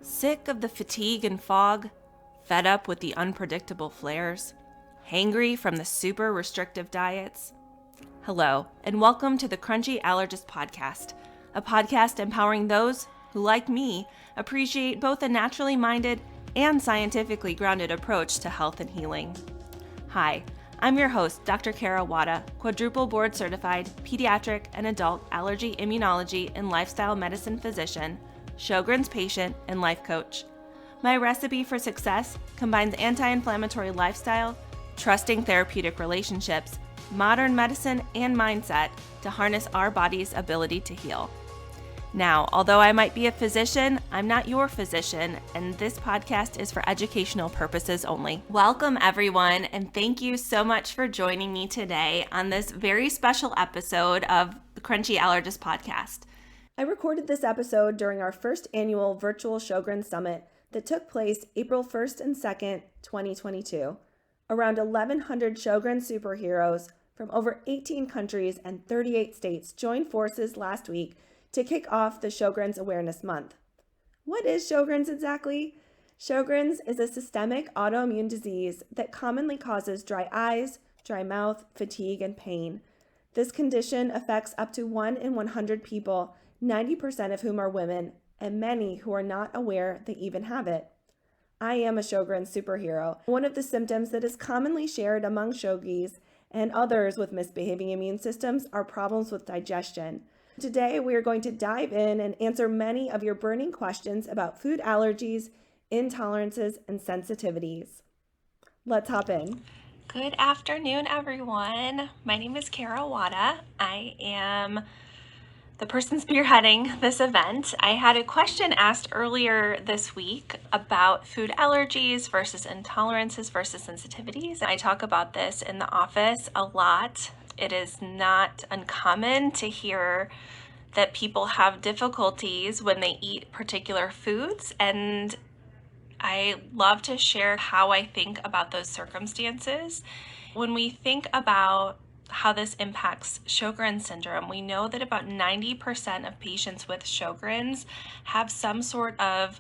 Sick of the fatigue and fog? Fed up with the unpredictable flares? Hangry from the super restrictive diets? Hello, and welcome to the Crunchy Allergist Podcast, a podcast empowering those who, like me, appreciate both a naturally minded and scientifically grounded approach to health and healing. Hi, I'm your host, Dr. Kara Wada, quadruple board certified pediatric and adult allergy immunology and lifestyle medicine physician, Sjogren's patient, and life coach. My recipe for success combines anti-inflammatory lifestyle, trusting therapeutic relationships, modern medicine, and mindset to harness our body's ability to heal. Now, although I might be a physician, I'm not your physician, and this podcast is for educational purposes only. Welcome, everyone, and thank you so much for joining me today on this very special episode of the Crunchy Allergist Podcast. I recorded this episode during our first annual virtual Sjogren Summit that took place April 1st and 2nd, 2022. Around 1,100 Sjogren superheroes from over 18 countries and 38 states joined forces last week to kick off the Sjogren's Awareness Month. What is Sjogren's exactly? Sjogren's is a systemic autoimmune disease that commonly causes dry eyes, dry mouth, fatigue, and pain. This condition affects up to 1 in 100 people, 90% of whom are women, and many who are not aware they even have it. I am a Sjogren superhero. One of the symptoms that is commonly shared among Sjogis and others with misbehaving immune systems are problems with digestion. Today, we are going to dive in and answer many of your burning questions about food allergies, intolerances, and sensitivities. Let's hop in. Good afternoon, everyone. My name is Kara Wada. I am the person spearheading this event. I had a question asked earlier this week about food allergies versus intolerances versus sensitivities. I talk about this in the office a lot. It is not uncommon to hear that people have difficulties when they eat particular foods, and I love to share how I think about those circumstances. When we think about how this impacts Sjogren's syndrome, we know that about 90% of patients with Sjogren's have some sort of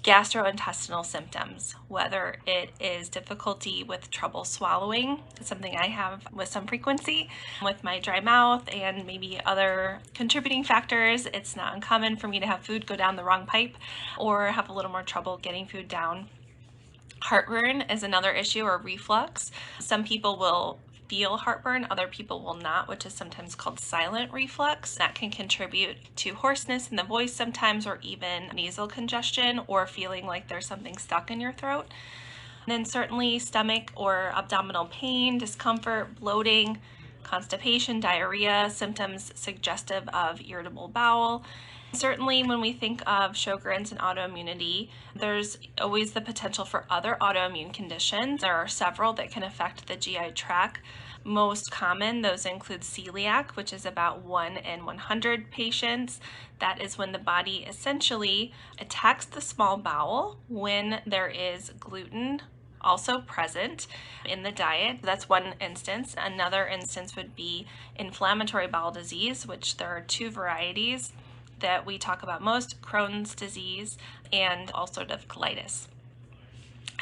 gastrointestinal symptoms, whether it is difficulty with trouble swallowing, something I have with some frequency, with my dry mouth and maybe other contributing factors. It's not uncommon for me to have food go down the wrong pipe or have a little more trouble getting food down. Heartburn is another issue, or reflux. Some people will feel heartburn, other people will not, which is sometimes called silent reflux. That can contribute to hoarseness in the voice sometimes, or even nasal congestion, or feeling like there's something stuck in your throat. And then certainly stomach or abdominal pain, discomfort, bloating, constipation, diarrhea, symptoms suggestive of irritable bowel. Certainly when we think of Sjogren's and autoimmunity, there's always the potential for other autoimmune conditions. There are several that can affect the GI tract. Most common, those include celiac, which is about 1 in 100 patients. That is when the body essentially attacks the small bowel when there is gluten also present in the diet. That's one instance. Another instance would be inflammatory bowel disease, which there are 2 varieties that we talk about most: Crohn's disease and ulcerative colitis.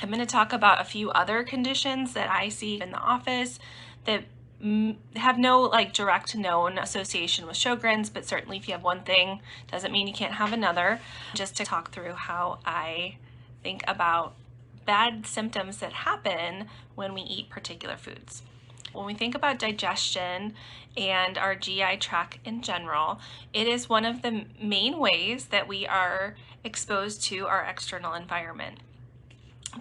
I'm going to talk about a few other conditions that I see in the office that have no direct known association with Sjogren's, but certainly if you have one thing, doesn't mean you can't have another. Just to talk through how I think about bad symptoms that happen when we eat particular foods. When we think about digestion and our GI tract in general, it is one of the main ways that we are exposed to our external environment.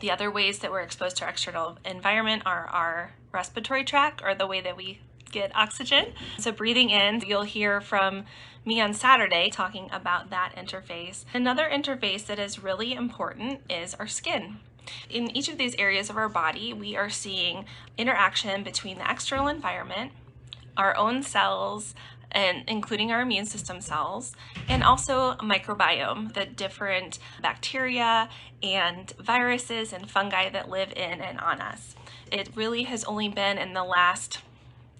The other ways that we're exposed to our external environment are our respiratory tract, or the way that we get oxygen. So breathing in, you'll hear from me on Saturday talking about that interface. Another interface that is really important is our skin. In each of these areas of our body, we are seeing interaction between the external environment, our own cells, and including our immune system cells, and also microbiome, the different bacteria and viruses and fungi that live in and on us. It really has only been in the last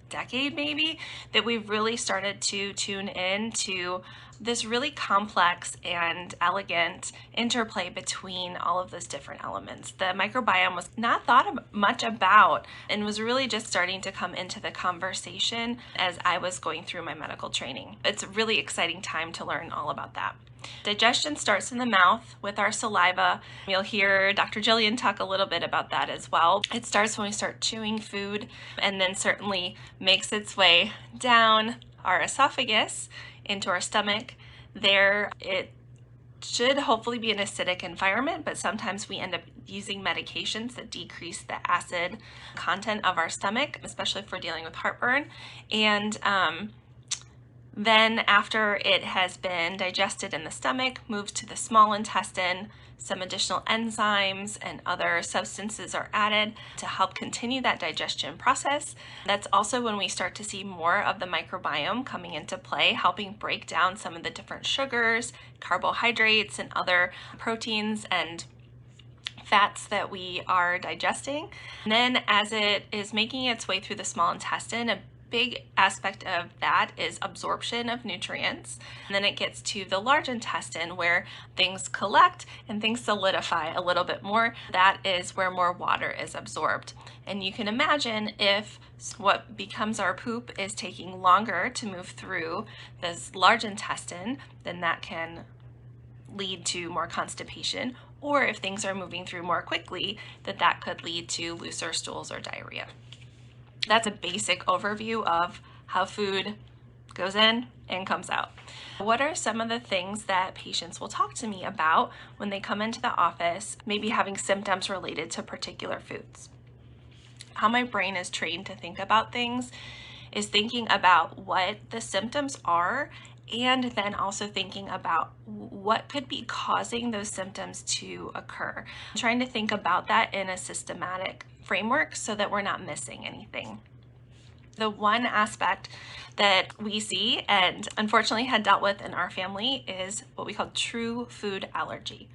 decade maybe that we've really started to tune in to this really complex and elegant interplay between all of those different elements. The microbiome was not thought much about and was really just starting to come into the conversation as I was going through my medical training. It's a really exciting time to learn all about that. Digestion starts in the mouth with our saliva. You'll hear Dr. Jillian talk a little bit about that as well. It starts when we start chewing food and then certainly makes its way down our esophagus into our stomach. There it should hopefully be an acidic environment, but sometimes we end up using medications that decrease the acid content of our stomach, especially if we're dealing with heartburn. And then after it has been digested in the stomach, moves to the small intestine, some additional enzymes and other substances are added to help continue that digestion process. That's also when we start to see more of the microbiome coming into play, helping break down some of the different sugars, carbohydrates, and other proteins and fats that we are digesting. And then as it is making its way through the small intestine, a big aspect of that is absorption of nutrients. And then it gets to the large intestine where things collect and things solidify a little bit more. That is where more water is absorbed. And you can imagine if what becomes our poop is taking longer to move through this large intestine, then that can lead to more constipation. Or if things are moving through more quickly, that could lead to looser stools or diarrhea. That's a basic overview of how food goes in and comes out. What are some of the things that patients will talk to me about when they come into the office, maybe having symptoms related to particular foods? How my brain is trained to think about things is thinking about what the symptoms are and then also thinking about what could be causing those symptoms to occur. I'm trying to think about that in a systematic framework so that we're not missing anything. The one aspect that we see and unfortunately had dealt with in our family is what we call true food allergy.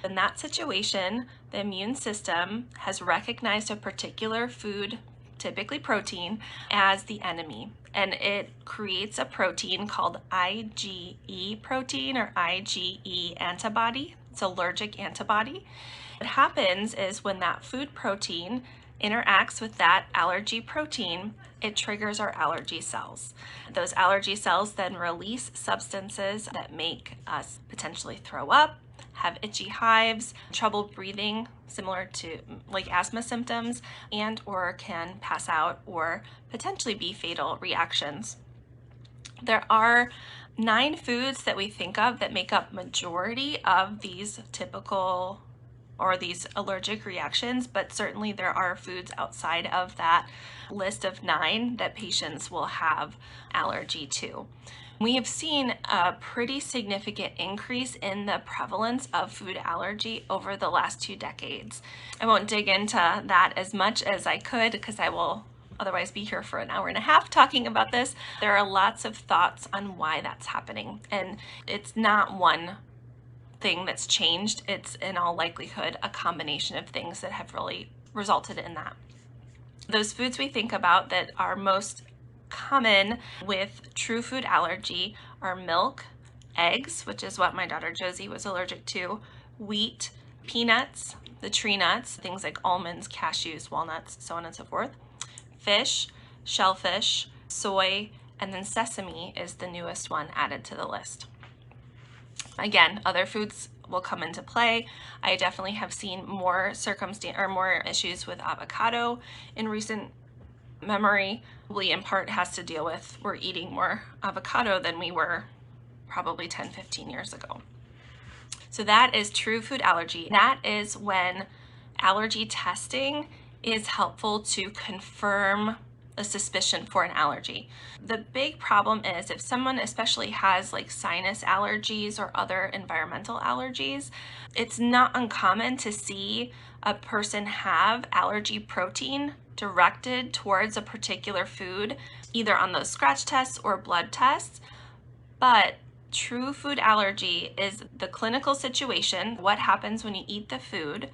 In that situation, the immune system has recognized a particular food, typically protein, as the enemy. And it creates a protein called IgE protein or IgE antibody. It's allergic antibody. What happens is when that food protein interacts with that allergy protein, it triggers our allergy cells. Those allergy cells then release substances that make us potentially throw up, have itchy hives, trouble breathing, similar to like asthma symptoms, and or can pass out or potentially be fatal reactions. There are 9 foods that we think of that make up majority of these typical or these allergic reactions, but certainly there are foods outside of that list of 9 that patients will have allergy to. We have seen a pretty significant increase in the prevalence of food allergy over the last 2 decades. I won't dig into that as much as I could because I will otherwise be here for an hour and a half talking about this. There are lots of thoughts on why that's happening, and it's not one thing that's changed. It's in all likelihood a combination of things that have really resulted in that. Those foods we think about that are most common with true food allergy are milk, eggs, which is what my daughter Josie was allergic to, wheat, peanuts, the tree nuts, things like almonds, cashews, walnuts, so on and so forth, fish, shellfish, soy, and then sesame is the newest one added to the list. Again, other foods will come into play. I definitely have seen more more issues with avocado in recent memory. Probably in part has to deal with we're eating more avocado than we were probably 10-15 years ago. So that is true food allergy. That is when allergy testing is helpful to confirm a suspicion for an allergy. The big problem is if someone especially has like sinus allergies or other environmental allergies, it's not uncommon to see a person have allergy protein directed towards a particular food, either on those scratch tests or blood tests. But true food allergy is the clinical situation, what happens when you eat the food,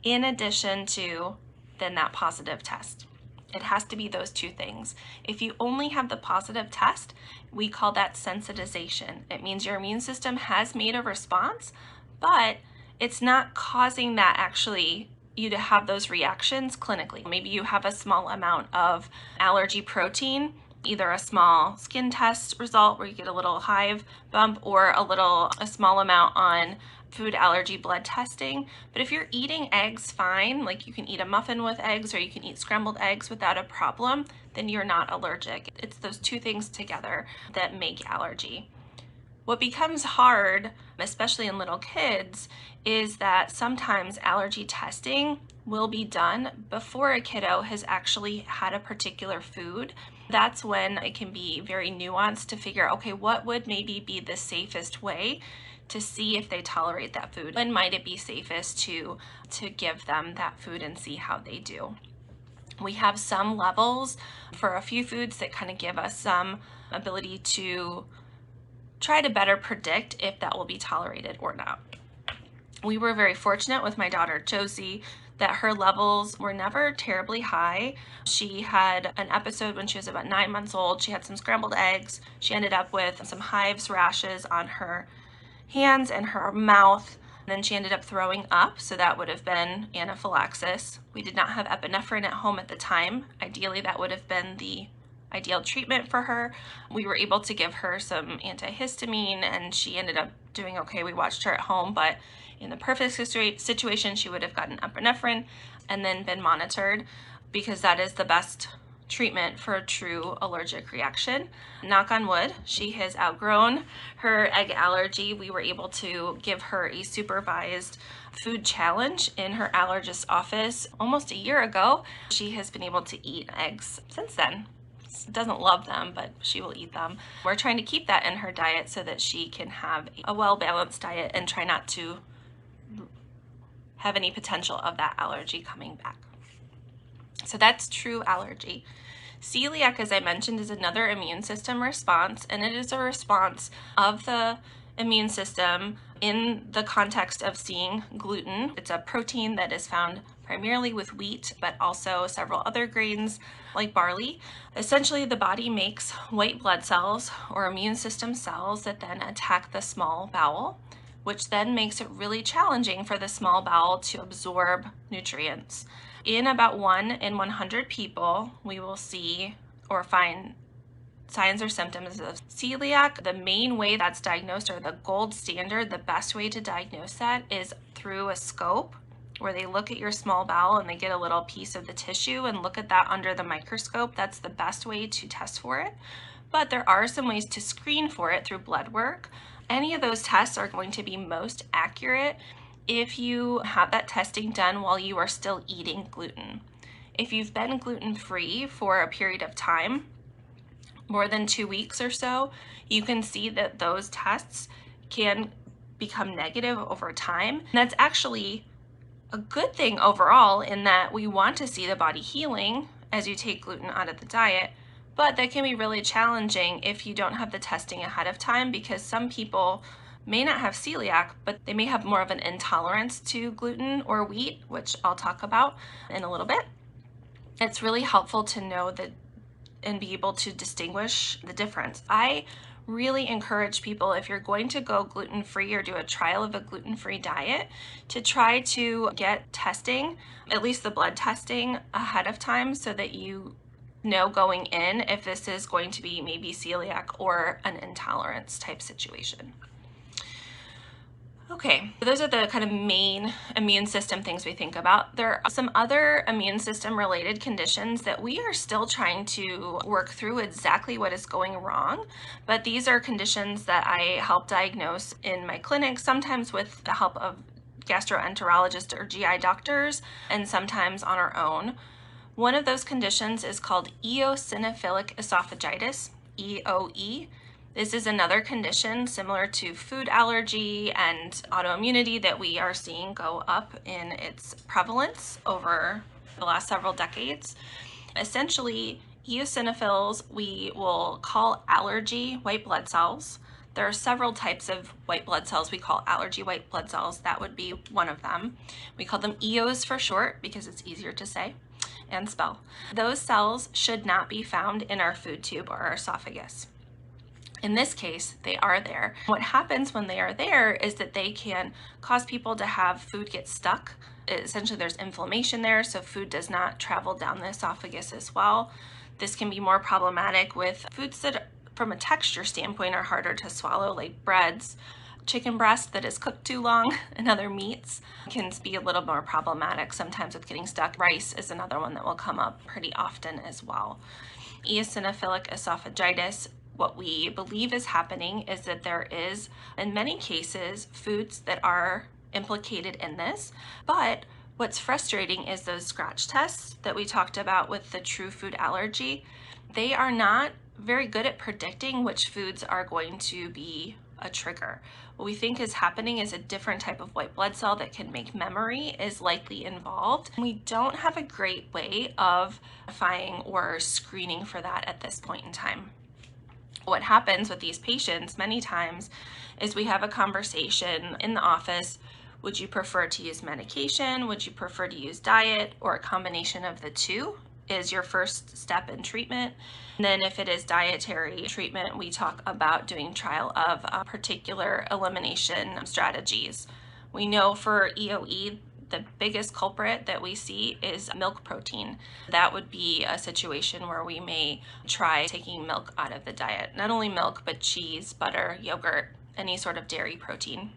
in addition to then that positive test. It has to be those two things. If you only have the positive test, we call that sensitization. It means your immune system has made a response, but it's not causing that actually you to have those reactions clinically. Maybe you have a small amount of allergy protein, either a small skin test result where you get a little hive bump or a small amount on food allergy blood testing. But if you're eating eggs fine, like you can eat a muffin with eggs or you can eat scrambled eggs without a problem, then you're not allergic. It's those two things together that make allergy. What becomes hard, especially in little kids, is that sometimes allergy testing will be done before a kiddo has actually had a particular food. That's when it can be very nuanced to figure, okay, what would maybe be the safest way to see if they tolerate that food? When might it be safest to give them that food and see how they do? We have some levels for a few foods that kind of give us some ability to try to better predict if that will be tolerated or not. We were very fortunate with my daughter Josie that her levels were never terribly high. She had an episode when she was about 9 months old. She had some scrambled eggs. She ended up with some hives, rashes on her hands and her mouth. Then she ended up throwing up, so that would have been anaphylaxis. We did not have epinephrine at home at the time. Ideally, that would have been the ideal treatment for her. We were able to give her some antihistamine and she ended up doing okay. We watched her at home, but in the perfect situation, she would have gotten epinephrine and then been monitored, because that is the best treatment for a true allergic reaction. Knock on wood, she has outgrown her egg allergy. We were able to give her a supervised food challenge in her allergist's office almost a year ago. She has been able to eat eggs since then. Doesn't love them, but she will eat them. We're trying to keep that in her diet so that she can have a well-balanced diet and try not to have any potential of that allergy coming back. So that's true allergy. Celiac, as I mentioned, is another immune system response, and it is a response of the immune system in the context of seeing gluten. It's a protein that is found primarily with wheat, but also several other grains like barley. Essentially, the body makes white blood cells or immune system cells that then attack the small bowel, which then makes it really challenging for the small bowel to absorb nutrients. In about 1 in 100 people, we will see or find signs or symptoms of celiac. The main way that's diagnosed, or the gold standard, the best way to diagnose that, is through a scope, where they look at your small bowel and they get a little piece of the tissue and look at that under the microscope. That's the best way to test for it. But there are some ways to screen for it through blood work. Any of those tests are going to be most accurate if you have that testing done while you are still eating gluten. If you've been gluten-free for a period of time, more than 2 weeks or so, you can see that those tests can become negative over time. And that's actually a good thing overall, in that we want to see the body healing as you take gluten out of the diet, but that can be really challenging if you don't have the testing ahead of time, because some people may not have celiac, but they may have more of an intolerance to gluten or wheat, which I'll talk about in a little bit. It's really helpful to know that and be able to distinguish the difference. I really encourage people, if you're going to go gluten-free or do a trial of a gluten-free diet, to try to get testing, at least the blood testing, ahead of time, so that you know going in if this is going to be maybe celiac or an intolerance type situation. Okay, those are the kind of main immune system things we think about. There are some other immune system related conditions that we are still trying to work through exactly what is going wrong, but these are conditions that I help diagnose in my clinic, sometimes with the help of gastroenterologists or GI doctors, and sometimes on our own. One of those conditions is called eosinophilic esophagitis, EOE. This is another condition similar to food allergy and autoimmunity that we are seeing go up in its prevalence over the last several decades. Essentially, eosinophils we will call allergy white blood cells. There are several types of white blood cells we call allergy white blood cells. That would be one of them. We call them EOs for short because it's easier to say. and spell. Those cells should not be found in our food tube or our esophagus. In this case, they are there. What happens when they are there is that they can cause people to have food get stuck. Essentially, there's inflammation there, so food does not travel down the esophagus as well. This can be more problematic with foods that, from a texture standpoint, are harder to swallow, like breads. Chicken breast that is cooked too long and other meats can be a little more problematic sometimes with getting stuck. Rice is another one that will come up pretty often as well. Eosinophilic esophagitis, what we believe is happening is that there is, in many cases, foods that are implicated in this, but what's frustrating is those scratch tests that we talked about with the true food allergy. They are not very good at predicting which foods are going to be a trigger. What we think is happening is a different type of white blood cell that can make memory is likely involved. We don't have a great way of identifying or screening for that at this point in time. What happens with these patients many times is we have a conversation in the office. Would you prefer to use medication? Would you prefer to use diet, or a combination of the two is your first step in treatment? And then if it is dietary treatment, we talk about doing trial of particular elimination strategies. We know for EOE, the biggest culprit that we see is milk protein. That would be a situation where we may try taking milk out of the diet. Not only milk, but cheese, butter, yogurt, any sort of dairy protein.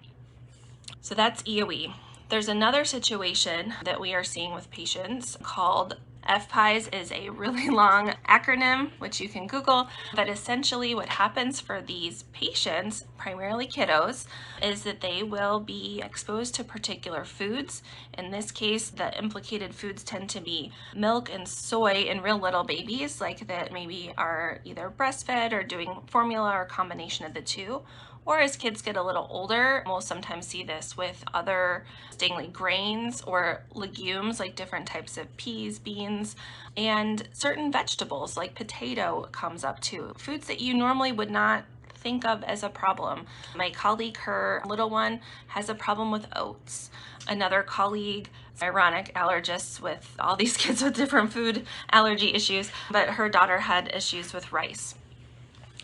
So that's EOE. There's another situation that we are seeing with patients called FPIES. Is a really long acronym, which you can Google, but essentially what happens for these patients, primarily kiddos, is that they will be exposed to particular foods. In this case, the implicated foods tend to be milk and soy in real little babies, like that maybe are either breastfed or doing formula or a combination of the two. Or as kids get a little older, we'll sometimes see this with other stangly grains or legumes, like different types of peas, beans, and certain vegetables like potato comes up too. Foods that you normally would not think of as a problem. My colleague, her little one, has a problem with oats. Another colleague, ironic, allergists with all these kids with different food allergy issues, but her daughter had issues with rice.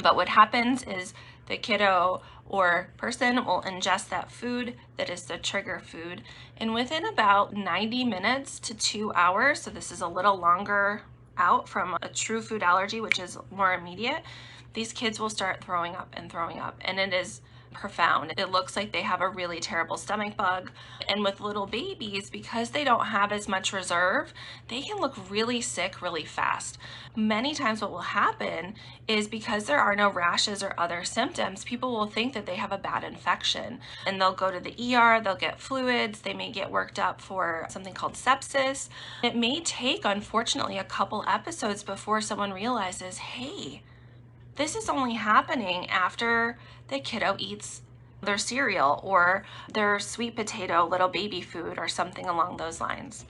But what happens is the kiddo or person will ingest that food that is the trigger food, and within about 90 minutes to 2 hours, so this is a little longer out from a true food allergy, which is more immediate, these kids will start throwing up, and it is profound. It looks like they have a really terrible stomach bug. And with little babies, because they don't have as much reserve, they can look really sick really fast. Many times what will happen is because there are no rashes or other symptoms, people will think that they have a bad infection, and they'll go to the ER, they'll get fluids, they may get worked up for something called sepsis. It may take, unfortunately, a couple episodes before someone realizes, hey, this is only happening after the kiddo eats their cereal or their sweet potato little baby food or something along those lines.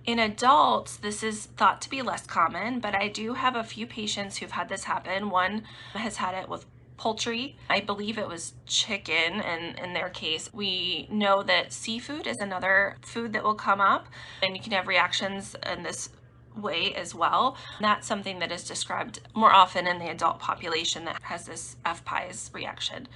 In adults, this is thought to be less common, but I do have a few patients who've had this happen. One has had it with poultry. I believe it was chicken, and in their case, we know that seafood is another food that will come up, and you can have reactions in this way as well. That's something that is described more often in the adult population that has this FPIES reaction.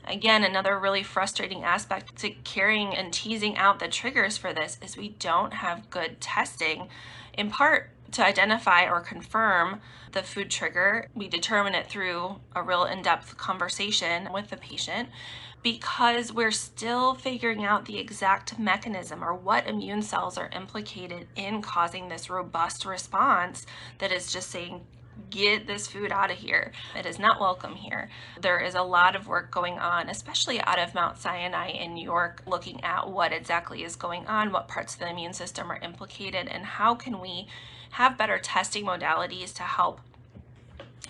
Again, another really frustrating aspect to carrying and teasing out the triggers for this is we don't have good testing, in part to identify or confirm the food trigger. We determine it through a real in-depth conversation with the patient, because we're still figuring out the exact mechanism or what immune cells are implicated in causing this robust response that is just saying, get this food out of here. It is not welcome here. There is a lot of work going on, especially out of Mount Sinai in New York, looking at what exactly is going on, what parts of the immune system are implicated, and how can we have better testing modalities to help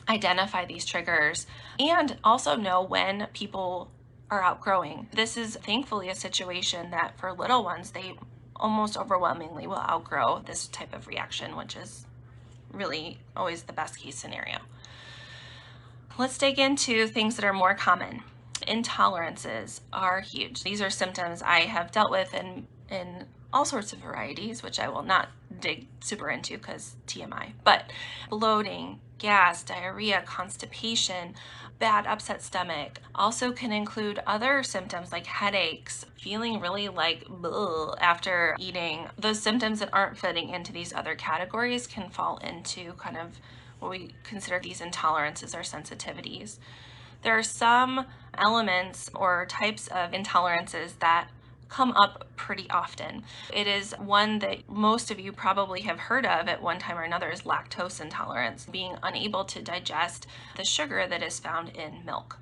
identify these triggers and also know when people are outgrowing. This is thankfully a situation that for little ones, they almost overwhelmingly will outgrow this type of reaction, which is really always the best case scenario. Let's dig into things that are more common. Intolerances are huge. These are symptoms I have dealt with in all sorts of varieties, which I will not dig super into because TMI. But bloating, gas, diarrhea, constipation, bad upset stomach also can include other symptoms like headaches, feeling really like after eating. Those symptoms that aren't fitting into these other categories can fall into kind of what we consider these intolerances or sensitivities. There are some elements or types of intolerances that come up pretty often. It is one that most of you probably have heard of at one time or another is lactose intolerance, being unable to digest the sugar that is found in milk.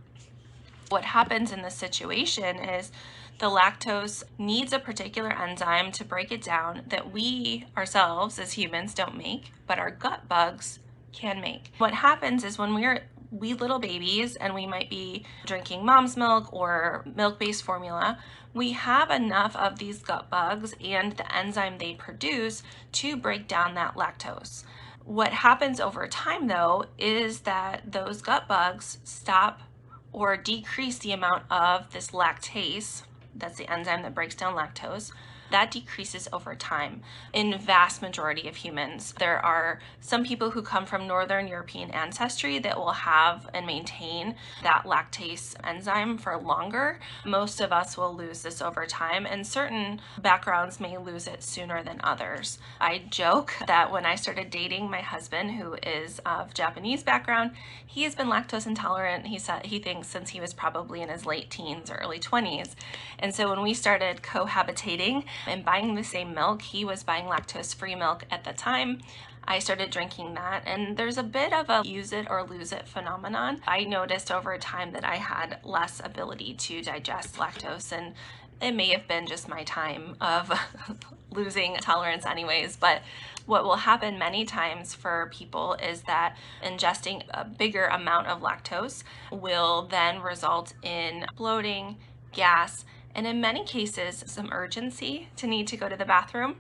What happens in this situation is the lactose needs a particular enzyme to break it down that we ourselves as humans don't make, but our gut bugs can make. What happens is when we're wee little babies and we might be drinking mom's milk or milk-based formula, we have enough of these gut bugs and the enzyme they produce to break down that lactose. What happens over time though is that those gut bugs stop or decrease the amount of this lactase, that's the enzyme that breaks down lactose, that decreases over time in vast majority of humans. There are some people who come from Northern European ancestry that will have and maintain that lactase enzyme for longer. Most of us will lose this over time, and certain backgrounds may lose it sooner than others. I joke that when I started dating my husband, who is of Japanese background, he has been lactose intolerant, he thinks, since he was probably in his late teens or early 20s. And so when we started cohabitating and buying the same milk, he was buying lactose-free milk at the time. I started drinking that, and there's a bit of a use it or lose it phenomenon. I noticed over time that I had less ability to digest lactose, and it may have been just my time of losing tolerance anyways, but what will happen many times for people is that ingesting a bigger amount of lactose will then result in bloating, gas, and in many cases, some urgency to need to go to the bathroom,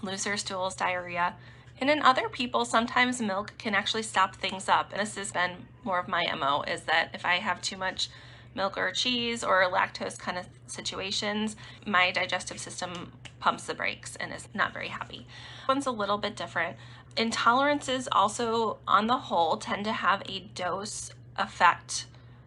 looser stools, diarrhea. And in other people, sometimes milk can actually stop things up. And this has been more of my MO, is that if I have too much milk or cheese or lactose kind of situations, my digestive system pumps the brakes and is not very happy. One's a little bit different. Intolerances also, on the whole, tend to have a dose effect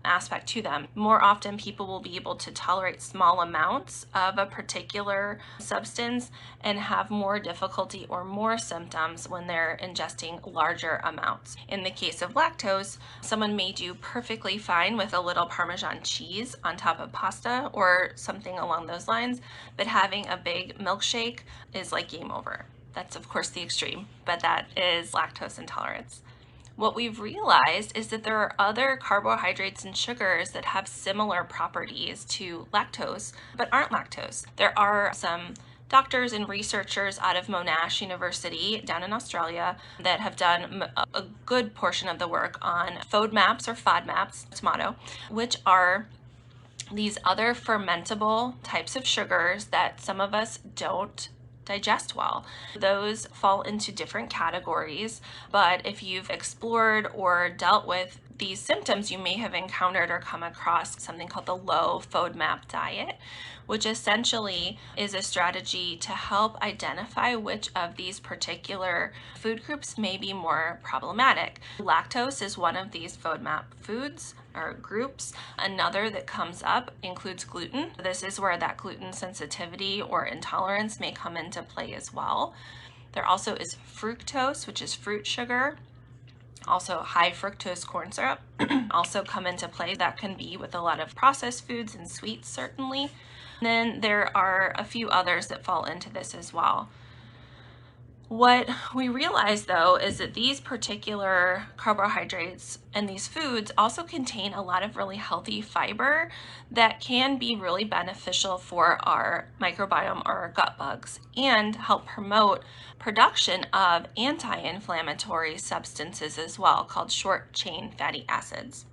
aspect to them. More often, people will be able to tolerate small amounts of a particular substance and have more difficulty or more symptoms when they're ingesting larger amounts. In the case of lactose, someone may do perfectly fine with a little Parmesan cheese on top of pasta or something along those lines, but having a big milkshake is like game over. That's of course the extreme, but that is lactose intolerance. What we've realized is that there are other carbohydrates and sugars that have similar properties to lactose, but aren't lactose. There are some doctors and researchers out of Monash University down in Australia that have done a good portion of the work on FODMAPs or FODMAPs, tomato, which are these other fermentable types of sugars that some of us don't digest well. Those fall into different categories, but if you've explored or dealt with these symptoms, you may have encountered or come across something called the low FODMAP diet, which essentially is a strategy to help identify which of these particular food groups may be more problematic. Lactose is one of these FODMAP foods or groups. Another that comes up includes gluten. This is where that gluten sensitivity or intolerance may come into play as well. There also is fructose, which is fruit sugar. Also high fructose corn syrup also come into play. That can be with a lot of processed foods and sweets, certainly. And then there are a few others that fall into this as well. What we realize though is that these particular carbohydrates and these foods also contain a lot of really healthy fiber that can be really beneficial for our microbiome or our gut bugs and help promote production of anti-inflammatory substances as well, called short chain fatty acids.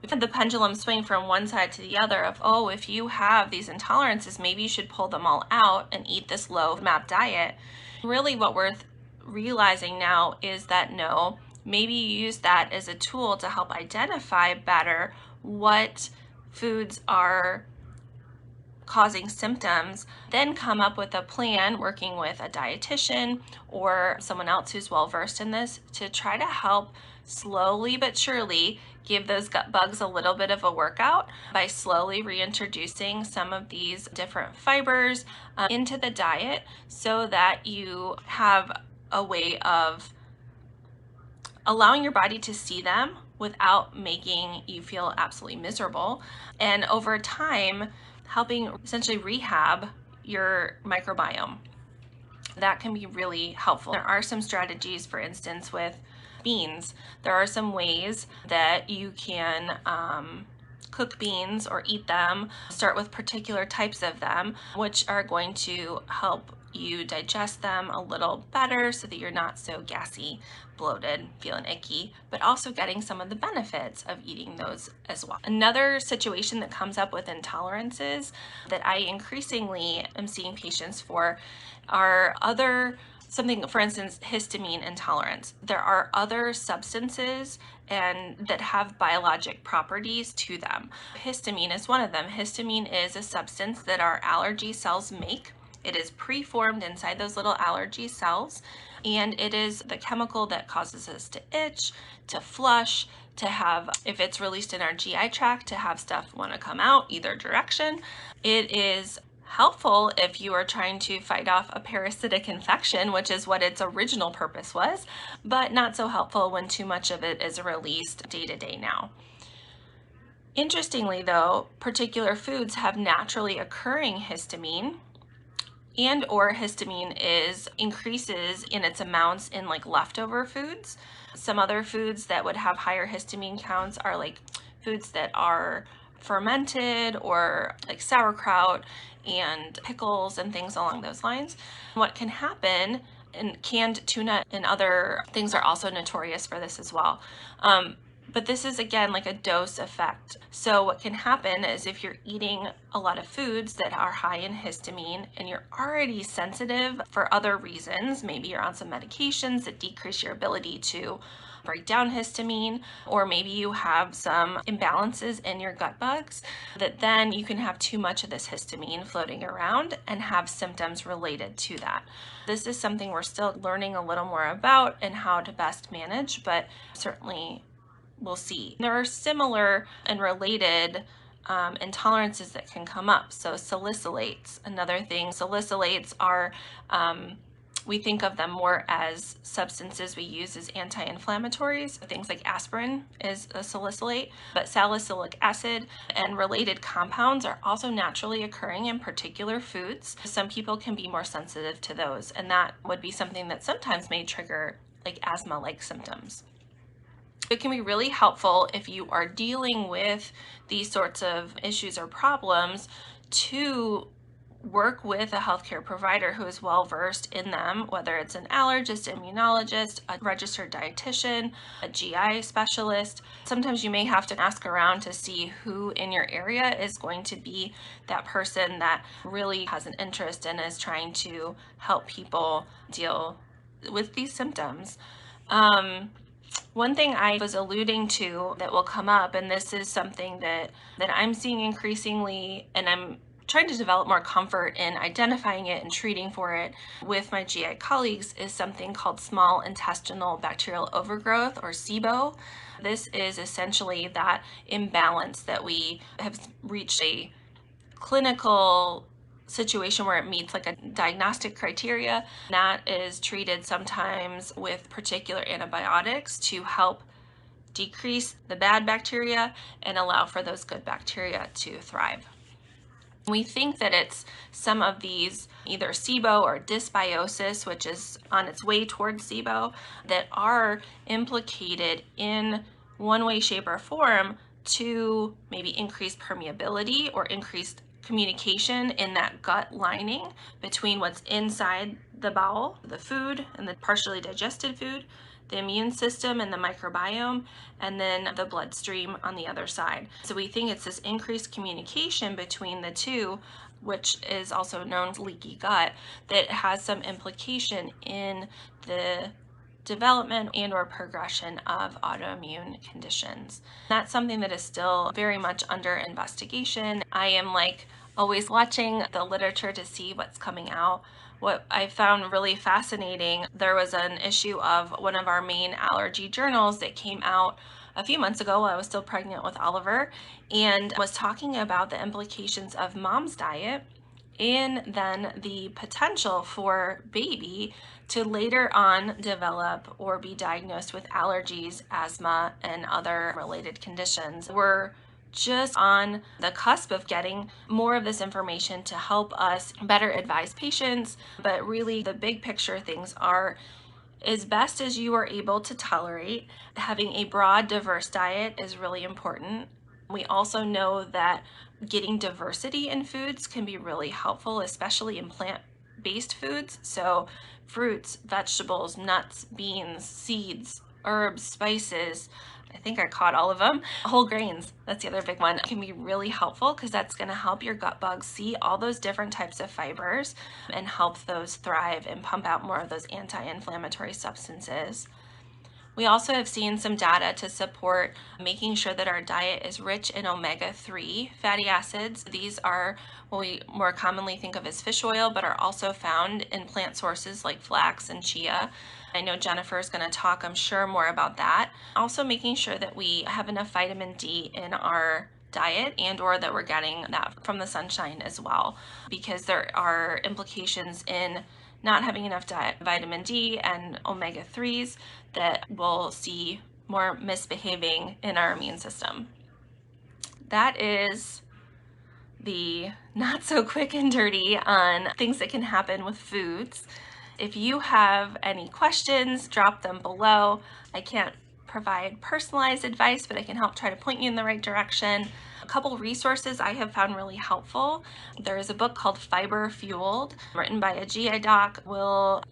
We've had the pendulum swing from one side to the other of, oh, if you have these intolerances, maybe you should pull them all out and eat this low FODMAP diet. Really what we're realizing now is that no, maybe you use that as a tool to help identify better what foods are causing symptoms, then come up with a plan working with a dietitian or someone else who's well versed in this to try to help slowly but surely give those gut bugs a little bit of a workout by slowly reintroducing some of these different fibers into the diet so that you have a way of allowing your body to see them without making you feel absolutely miserable, and over time helping essentially rehab your microbiome. That can be really helpful. There are some strategies, for instance, with beans. There are some ways that you can cook beans or eat them. Start with particular types of them, which are going to help you digest them a little better so that you're not so gassy, bloated, feeling icky, but also getting some of the benefits of eating those as well. Another situation that comes up with intolerances that I increasingly am seeing patients for are something, for instance, histamine intolerance. There are other substances and that have biologic properties to them. Histamine is one of them. Histamine is a substance that our allergy cells make. It is preformed inside those little allergy cells, and it is the chemical that causes us to itch, to flush, to have, if it's released in our GI tract, to have stuff want to come out either direction. It is helpful if you are trying to fight off a parasitic infection, which is what its original purpose was, but not so helpful when too much of it is released day to day now. Interestingly though, particular foods have naturally occurring histamine, and or histamine increases in its amounts in like leftover foods. Some other foods that would have higher histamine counts are like foods that are fermented, or like sauerkraut and pickles and things along those lines. What can happen, and canned tuna and other things are also notorious for this as well. But this is again like a dose effect. So what can happen is if you're eating a lot of foods that are high in histamine and you're already sensitive for other reasons, maybe you're on some medications that decrease your ability to break down histamine, or maybe you have some imbalances in your gut bugs, that then you can have too much of this histamine floating around and have symptoms related to that. This is something we're still learning a little more about and how to best manage, but certainly we'll see. There are similar and related intolerances that can come up. So salicylates, another thing. Salicylates are, we think of them more as substances we use as anti-inflammatories. Things like aspirin is a salicylate, but salicylic acid and related compounds are also naturally occurring in particular foods. Some people can be more sensitive to those, and that would be something that sometimes may trigger like asthma-like symptoms. It can be really helpful if you are dealing with these sorts of issues or problems to work with a healthcare provider who is well versed in them, whether it's an allergist, immunologist, a registered dietitian, a GI specialist. Sometimes you may have to ask around to see who in your area is going to be that person that really has an interest and is trying to help people deal with these symptoms. One thing I was alluding to that will come up, and this is something that I'm seeing increasingly, and I'm trying to develop more comfort in identifying it and treating for it with my GI colleagues, is something called small intestinal bacterial overgrowth, or Sibo. This is essentially that imbalance that we have reached a clinical situation where it meets like a diagnostic criteria. That is treated sometimes with particular antibiotics to help decrease the bad bacteria and allow for those good bacteria to thrive. We think that it's some of these, either Sibo or dysbiosis, which is on its way towards Sibo, that are implicated in one way, shape, or form to maybe increase permeability or increased communication in that gut lining between what's inside the bowel, the food and the partially digested food, the immune system and the microbiome, and then the bloodstream on the other side. So we think it's this increased communication between the two, which is also known as leaky gut, that has some implication in the development and or progression of autoimmune conditions. That's something that is still very much under investigation. I am like always watching the literature to see what's coming out. What I found really fascinating, there was an issue of one of our main allergy journals that came out a few months ago while I was still pregnant with Oliver, and was talking about the implications of mom's diet and then the potential for baby to later on develop or be diagnosed with allergies, asthma, and other related conditions. We're just on the cusp of getting more of this information to help us better advise patients, but really the big picture things are, as best as you are able to tolerate, having a broad, diverse diet is really important. We also know that getting diversity in foods can be really helpful, especially in plant-based foods. So fruits, vegetables, nuts, beans, seeds, herbs, spices, I think I caught all of them. Whole grains, that's the other big one, can be really helpful because that's going to help your gut bugs see all those different types of fibers and help those thrive and pump out more of those anti-inflammatory substances. We also have seen some data to support making sure that our diet is rich in omega-3 fatty acids. These are what we more commonly think of as fish oil, but are also found in plant sources like flax and chia. I know Jennifer is going to talk, I'm sure, more about that. Also making sure that we have enough vitamin D in our diet and or that we're getting that from the sunshine as well, because there are implications in not having enough vitamin D and omega-3s that we'll see more misbehaving in our immune system. That is the not so quick and dirty on things that can happen with foods. If you have any questions, drop them below. I can't provide personalized advice, but I can help try to point you in the right direction. A couple resources I have found really helpful. There is a book called Fiber Fueled, written by a GI doc, Will.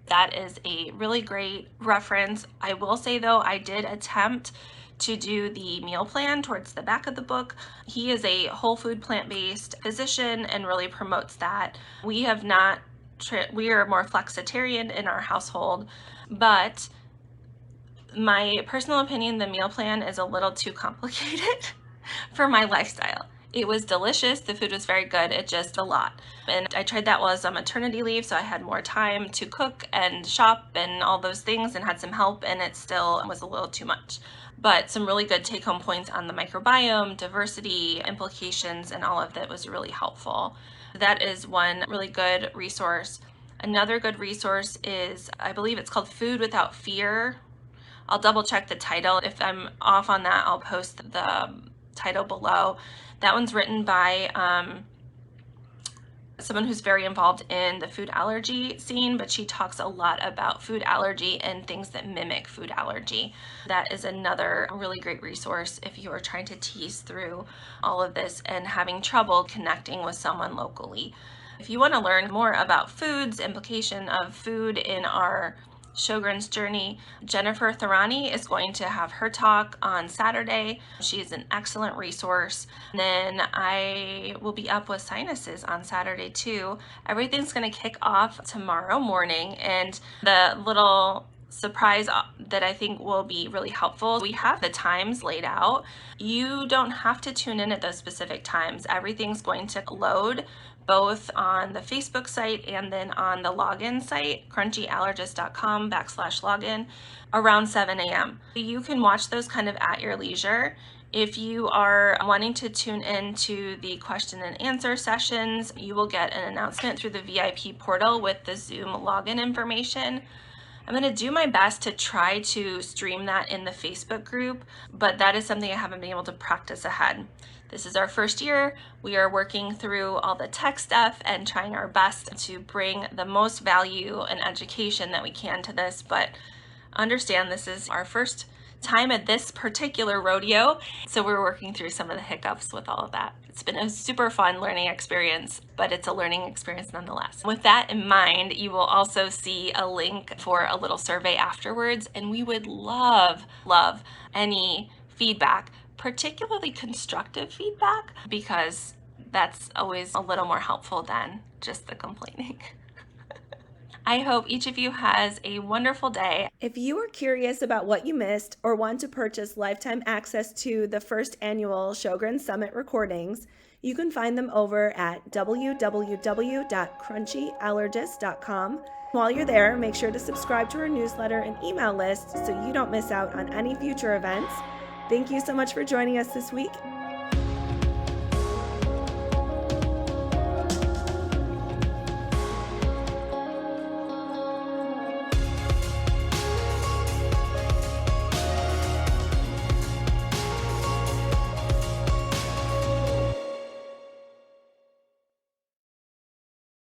That is a really great reference. I will say though, I did attempt to do the meal plan towards the back of the book. He is a whole food plant-based physician and really promotes that. We are more flexitarian in our household, but my personal opinion, the meal plan is a little too complicated for my lifestyle. It was delicious, the food was very good, it just a lot. And I tried that while I was on maternity leave, so I had more time to cook and shop and all those things and had some help, and it still was a little too much. But some really good take-home points on the microbiome, diversity, implications, and all of that was really helpful. That is one really good resource. Another good resource is, I believe it's called Food Without Fear. I'll double check the title. If I'm off on that, I'll post the title below. That one's written by someone who's very involved in the food allergy scene, but she talks a lot about food allergy and things that mimic food allergy. That is another really great resource if you are trying to tease through all of this and having trouble connecting with someone locally. If you want to learn more about foods, implication of food in our Sjogren's journey, Jennifer Thorani is going to have her talk on Saturday. She is an excellent resource. And then I will be up with sinuses on Saturday too. Everything's going to kick off tomorrow morning, and the little surprise that I think will be really helpful, we have the times laid out. You don't have to tune in at those specific times. Everything's going to load both on the Facebook site and then on the login site, crunchyallergist.com/login, around 7 a.m. You can watch those kind of at your leisure. If you are wanting to tune in to the question and answer sessions, you will get an announcement through the VIP portal with the Zoom login information. I'm going to do my best to try to stream that in the Facebook group, but that is something I haven't been able to practice ahead. This is our first year. We are working through all the tech stuff and trying our best to bring the most value and education that we can to this, but understand this is our first time at this particular rodeo, so we're working through some of the hiccups with all of that. It's been a super fun learning experience, but it's a learning experience nonetheless. With that in mind, you will also see a link for a little survey afterwards, and we would love any feedback, particularly constructive feedback, because that's always a little more helpful than just the complaining. I hope each of you has a wonderful day. If you are curious about what you missed or want to purchase lifetime access to the first annual Sjogren Summit recordings, You can find them over at www.crunchyallergist.com. While you're there, make sure to subscribe to our newsletter and email list so you don't miss out on any future events. Thank you so much for joining us this week,